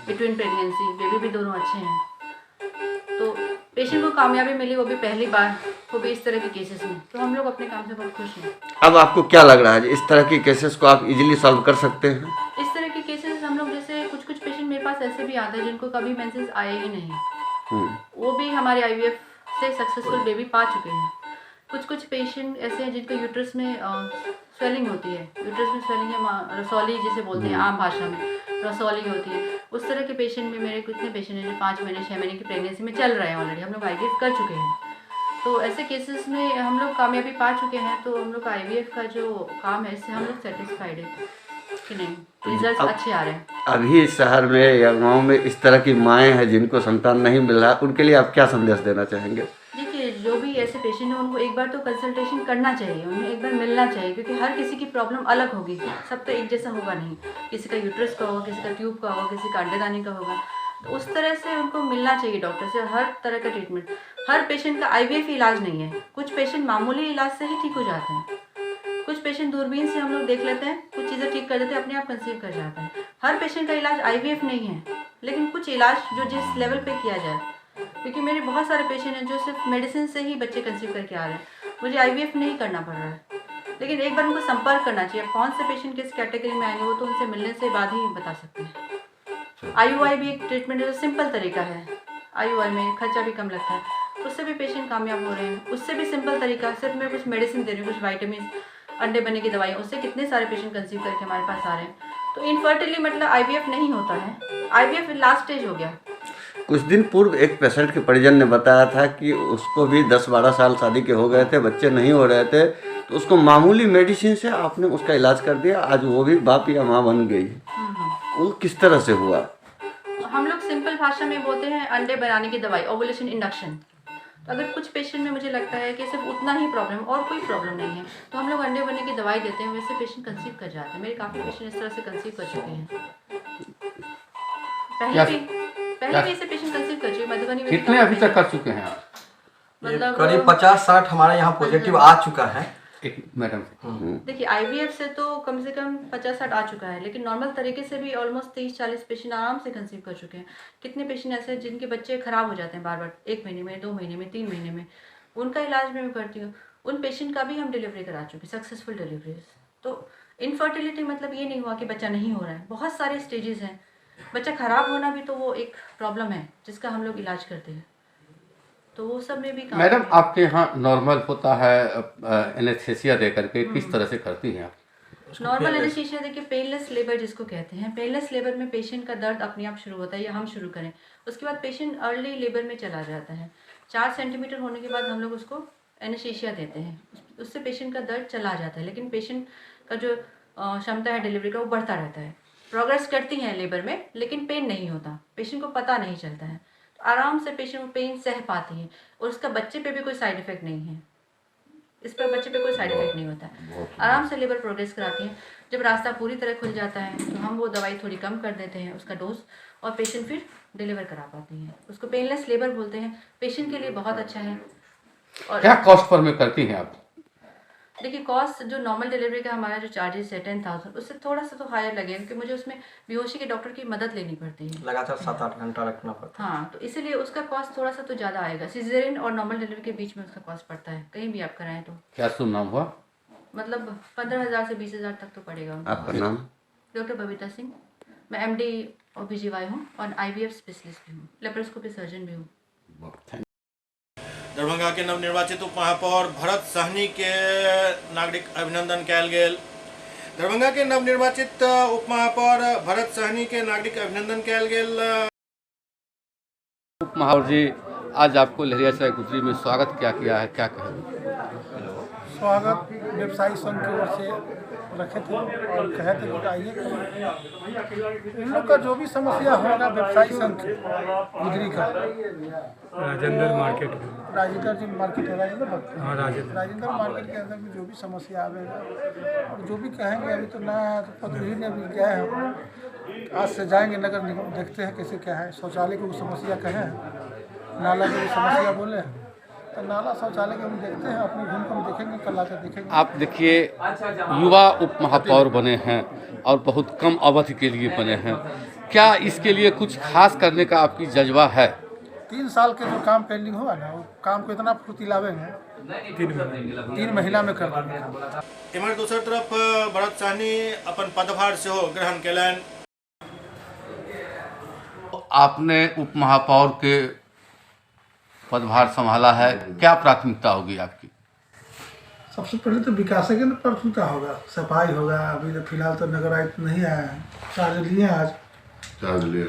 बिटवीन प्रेगनेंसी बेबी भी दोनों अच्छे हैं। तो पेशेंट को कामयाबी मिली, वो भी पहली बार, वो भी इस तरह के केसेस में। तो हम लोग अपने काम से बहुत खुश हैं। अब आपको क्या लग रहा है, इस तरह की केसेस को आप इजीली सॉल्व कर सकते हैं? इस तरह के केसेस हम लोग, जैसे कुछ पेशेंट मेरे पास ऐसे भी आते हैं जिनको कभी मेंसेस आए ही नहीं, वो भी हमारे IVF से सक्सेसफुल बेबी पा चुके हैं। कुछ पेशेंट ऐसे हैं जिनको यूट्रस में स्वेलिंग होती है, यूट्रस में स्वेलिंग है, रसौली जिसे बोलते हैं आम भाषा में, रसौली होती है। उस तरह के पेशेंट में मेरे कितने पेशेंट हैं जो 5 महीने 6 महीने की प्रेगनेंसी में चल रहे हैं, ऑलरेडी हम लोग IVF कर चुके हैं। तो ऐसे केसेस में हम लोग कामयाबी पा चुके हैं। तो हम लोग का IVF का जो काम है, इससे हम लोग सेटिस्फाइड है कि नहीं, रिजल्ट अच्छे आ रहे हैं। अभी शहर में या गांव में इस तरह की माएँ हैं जिनको संतान नहीं मिल रहा, उनके लिए आप क्या संदेश देना चाहेंगे? देखिए, जो भी ऐसे पेशेंट हैं उनको एक बार तो कंसल्टेशन करना चाहिए, उन्हें एक बार मिलना चाहिए, क्योंकि हर किसी की प्रॉब्लम अलग होगी, सब तो एक जैसा होगा नहीं। किसी का यूट्रस का होगा, किसी का ट्यूब का होगा, किसी का अंडेदानी का होगा। तो उस तरह से उनको मिलना चाहिए डॉक्टर से, हर तरह का ट्रीटमेंट। हर पेशेंट का IVF इलाज नहीं है, कुछ पेशेंट मामूली इलाज से ही ठीक हो जाते हैं। कुछ पेशेंट दूरबीन से हम लोग देख लेते हैं, कुछ चीज़ें ठीक कर देते हैं, अपने आप कंसीव कर जाते हैं। हर पेशेंट का इलाज IVF नहीं है, लेकिन कुछ इलाज जो जिस लेवल पे किया जाए, क्योंकि मेरे बहुत सारे पेशेंट हैं जो सिर्फ मेडिसिन से ही बच्चे कंसीव करके आ रहे हैं, मुझे IVF नहीं करना पड़ रहा है। लेकिन एक बार उनको संपर्क करना चाहिए। कौन से पेशेंट किस कैटेगरी में आएंगे वो तो उनसे मिलने से बाद ही बता सकते हैं। IUI भी एक ट्रीटमेंट है जो सिंपल तरीका है, IUI में खर्चा भी कम लगता है, उससे भी पेशेंट कामयाब हो रहे हैं। उससे भी सिंपल तरीका, सिर्फ मैं कुछ मेडिसिन दे रही हूँ, कुछ वाइटामिन, अंडे बनने की दवाई, उससे कितने सारे पेशेंट कंसीव करके हमारे पास आ रहे हैं। तो इनफर्टिलिटी मतलब IVF नहीं होता है, IVF लास्ट स्टेज हो गया। कुछ दिन पूर्व एक पेशेंट के परिजन ने बताया था कि उसको भी 10-12 साल शादी के हो गए थे, बच्चे नहीं हो रहे थे, तो उसको मामूली मेडिसिन से आपने उसका इलाज कर दिया, आज वो भी बाप या माँ बन गई। वो किस तरह से हुआ? हम लोग सिंपल भाषा में बोलते हैं अंडे बनाने की दवाई, ओवुलेशन इंडक्शन। तो अगर कुछ पेशेंट में मुझे लगता है कि सिर्फ उतना ही प्रॉब्लम और कोई प्रॉब्लम नहीं है, तो हम लोग अंडे बनने की दवाई देते हैं, वैसे पेशेंट कंसीव कर जाते हैं। मेरे काफ़ी पेशेंट इस तरह से कंसीव कर चुके हैं। पहले भी ऐसे पेशेंट कंसीव कर चुके। मधुबनी में कितने अभी तक कर चुके हैं आप? मतलब करीब 50-60 हमारे यहाँ पॉजिटिव आ चुका है। एक मैडम देखिए, IVF से तो कम से कम 50-60 आ चुका है, लेकिन नॉर्मल तरीके से भी ऑलमोस्ट 30-40 पेशेंट आराम से कंसीव कर चुके हैं। कितने पेशेंट ऐसे हैं जिनके बच्चे खराब हो जाते हैं बार बार, 1 महीने में, 2 महीने में, 3 महीने में, उनका इलाज मैं करती हूँ। उन पेशेंट का भी हम डिलीवरी करा चुके, सक्सेसफुल डिलीवरीज। तो इनफर्टिलिटी मतलब ये नहीं हुआ कि बच्चा नहीं हो रहा है, बहुत सारे स्टेजेस हैं। बच्चा खराब होना भी तो वो एक प्रॉब्लम है जिसका हम लोग इलाज करते हैं, तो वो सब में भी काम। मैडम, आपके यहाँ नॉर्मल होता है एनेस्थेसिया दे करके, किस तरह से करती हैं आप? नॉर्मल एनेस्थीसिया देखिए पेनलेस लेबर जिसको कहते हैं, पेनलेस लेबर में पेशेंट का दर्द अपने आप शुरू होता है या हम शुरू करें, उसके बाद पेशेंट अर्ली लेबर में चला जाता है। 4 सेंटीमीटर होने के बाद हम लोग उसको एनेस्थीसिया देते हैं, उससे पेशेंट का दर्द चला जाता है, लेकिन पेशेंट का जो क्षमता है डिलीवरी का वो बढ़ता रहता है। प्रोग्रेस करती हैं लेबर में, लेकिन पेन नहीं होता, पेशेंट को पता नहीं चलता है, तो आराम से पेशेंट पेन सह पाती है और उसका बच्चे पे भी कोई साइड इफेक्ट नहीं है, इस पर बच्चे पे कोई साइड इफेक्ट नहीं होता है, आराम से लेबर प्रोग्रेस कराती है। जब रास्ता पूरी तरह खुल जाता है तो हम वो दवाई थोड़ी कम कर देते हैं उसका डोज, और पेशेंट फिर डिलीवर करा पाती है। उसको पेनलेस लेबर बोलते हैं, पेशेंट के लिए बहुत अच्छा है। और क्या कॉस्ट पर में करती हैं आप? देखिए कॉस्ट जो नॉर्मल डिलीवरी का हमारा जो चार्जेस है 10,000, उससे थोड़ा सा तो हायर लगेगा क्योंकि मुझे उसमें बेहोशी के डॉक्टर की मदद लेनी पड़ती है, लगातार 7-8 घंटा रखना पड़ता है। हाँ, तो इसीलिए उसका कॉस्ट थोड़ा सा तो ज़्यादा आएगा। सिजेरियन और नॉर्मल डिलीवरी के बीच में उसका कॉस्ट पड़ता है, कहीं भी आप कराएं तो। क्या शुभ नाम हुआ? मतलब 15,000 से 20,000 तक तो पड़ेगा। आपका नाम? डॉक्टर बबीता सिंह। मैं MD OBGY हूँ और IVF स्पेशलिस्ट भी हूँ, लेप्रोस्कोपी सर्जन भी हूँ। दरभंगा के नवनिर्वाचित उप महापौर भरत सहनी के नागरिक अभिनंदन कयल गेल। दरभंगा के नवनिर्वाचित उप महापौर भरत सहनी के नागरिक अभिनंदन कयल गेल। उप महापौर जी, आज आपको लहरियासराय गुजरी में स्वागत क्या किया है, क्या कहेंगे? स्वागत व्यवसायी संघ की ओर से रखे थे और कहे थे कि आइए, इन लोग का जो भी समस्या होगा व्यवसायी संघ गुजरी का, राजेंद्र मार्केट राजेंद्र जी मार्केट है, हाँ, राजेंद्र मार्केट के अंदर भी जो भी समस्या आवेगा और जो भी कहेंगे, अभी तो नया है तो पत्र ही ने अभी गए हैं, आज से जाएंगे नगर निगम, देखते हैं कैसे क्या है। शौचालय की समस्या कहे हैं, नाला की समस्या बोले हैं, तो नाला शौचालय के हम देखते हैं, अपनी घूम को हम देखेंगे, कल आकर देखेंगे। आप देखिए युवा उप महापौर बने हैं और बहुत कम अवधि के लिए बने हैं, क्या इसके लिए कुछ खास करने का आपकी जज्बा है? 3 साल के जो काम पेंडिंग हुआ ना, वो काम को इतना फुर्ती लावेंगे 3 महीना में कर देंगे। इमर दूसर तरफ भरत सहनी अपन पदभार से हो ग्रहण केलन। आपने उप महापौर के पदभार संभाला है, क्या प्राथमिकता होगी आपकी? सबसे पहले तो विकास के ना प्राथमिकता होगा, सफाई होगा। अभी तो फिलहाल तो नगर आयुक्त नहीं आया है, चार्ज लिए आज, चार्ज लिया।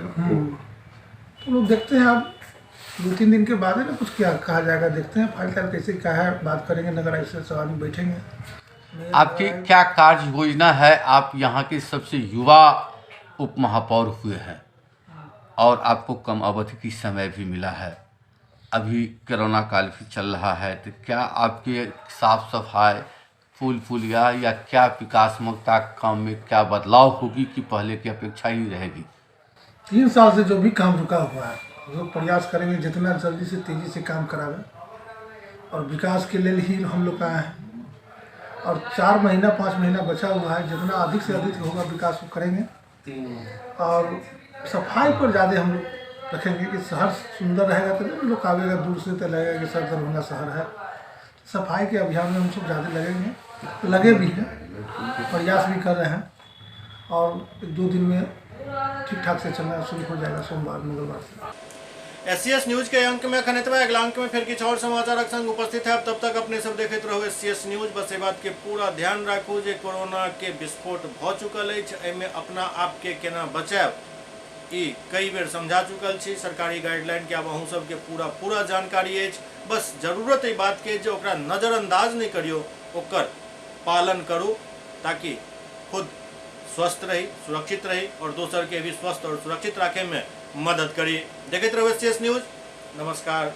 तो लोग देखते हैं, अब 2-3 दिन के बाद है ना कुछ क्या कहा जाएगा, देखते हैं फाइल टाइल कैसे क्या है, बात करेंगे नगर आयुक्त से, सब आदमी बैठेंगे। आपकी क्या कार्य योजना है? आप यहाँ के सबसे युवा उप महापौर हुए हैं और आपको कम अवधि की समय भी मिला है, अभी कोरोना काल भी चल रहा है, तो क्या आपके साफ सफाई फूल फूलिया या क्या विकासात्मकता काम में क्या बदलाव होगी कि पहले की अपेक्षा ही रहेगी? 3 साल से जो भी काम रुका हुआ है, लोग प्रयास करेंगे जितना जल्दी से तेज़ी से काम करावे, और विकास के लिए ही हम लोग आए हैं, और 4 महीना 5 महीना बचा हुआ है, जितना अधिक से अधिक होगा विकास को करेंगे। और सफाई पर ज़्यादा हम लोग रखेंगे कि शहर सुंदर रहेगा तो लोग आवेगा दूर से, तो लगेगा कि सर दरभंगा शहर है। सफाई के अभियान में हम सब ज़्यादा लगेंगे, लगे भी हैं, प्रयास भी कर रहे हैं, और 1-2 दिन में ठीक ठाक से चलना शुरू हो जाएगा, सोमवार मंगलवार से। SCS न्यूज के अंक में खनितवा अगला अंक में फिर किछु और समाचार संग उपस्थित है। तब तक अपने सब देखते रहो SCS न्यूज। बस ये बात के पूरा ध्यान राखू जे कोरोना के विस्फोट भ चुकल है, एमे अपना आप के केना बचाव ई कई बेर समझा चुकल छी। सरकारी गाइडलाइन के अब अहूँ सबके पूरा जानकारी है। बस जरूरत है बात के जे ओकरा नजरअंदाज नहीं करियो, ओकर पालन करू, ताकि खुद स्वस्थ रही, सुरक्षित रही और दोसर के भी स्वस्थ और सुरक्षित रखे में मदद करी। देखते रहो SCS न्यूज। नमस्कार।